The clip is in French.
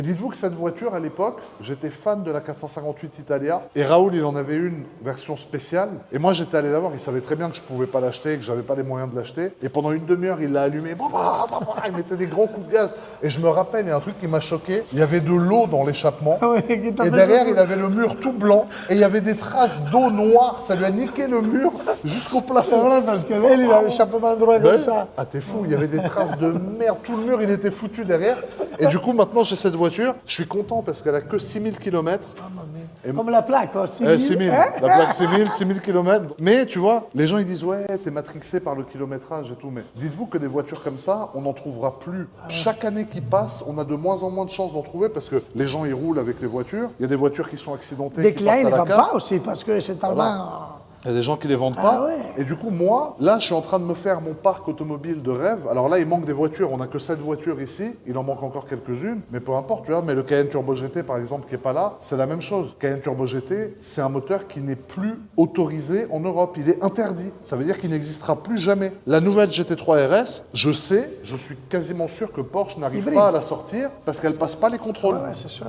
Dites-vous que cette voiture, à l'époque, j'étais fan de la 458 Italia. Et Raoul, il en avait une version spéciale. Et moi, j'étais allé la voir. Il savait très bien que je pouvais pas l'acheter, que j'avais pas les moyens de l'acheter. Et pendant une demi-heure, il l'a allumé. Il mettait des gros coups de gaz. Et je me rappelle, il y a un truc qui m'a choqué. Il y avait de l'eau dans l'échappement. Et derrière, il avait le mur tout blanc. Et il y avait des traces d'eau noire. Ça lui a niqué le mur jusqu'au plafond. C'est vrai, parce que là, il a l'échappement droit comme ça. Ah, t'es fou. Il y avait des traces de merde. Tout le mur, il était foutu derrière. Et du coup, maintenant, j'ai cette voiture. Je suis content parce qu'elle a que 6000 km. Comme la plaque, quoi. 6000. La plaque 6000 km. Mais tu vois, les gens ils disent ouais, t'es matrixé par le kilométrage et tout. Mais dites-vous que des voitures comme ça, on n'en trouvera plus. Chaque année qui passe, on a de moins en moins de chances d'en trouver parce que les gens ils roulent avec les voitures. Il y a des voitures qui sont accidentées. Des qui clients, ils partent ne à vendent la casse. pas aussi parce que c'est tellement. Il y a des gens qui les vendent pas. ouais. Et du coup, moi, là, je suis en train de me faire mon parc automobile de rêve. Alors là, il manque des voitures. On n'a que 7 voitures ici. Il en manque encore quelques-unes. Mais peu importe, tu vois. Mais le Cayenne Turbo GT, par exemple, qui n'est pas là, c'est la même chose. Cayenne Turbo GT, c'est un moteur qui n'est plus autorisé en Europe. Il est interdit. Ça veut dire qu'il n'existera plus jamais. La nouvelle GT3 RS, je suis quasiment sûr que Porsche n'arrive Hybride. pas à la sortir parce qu'elle passe pas les contrôles. Ouais, c'est sûr.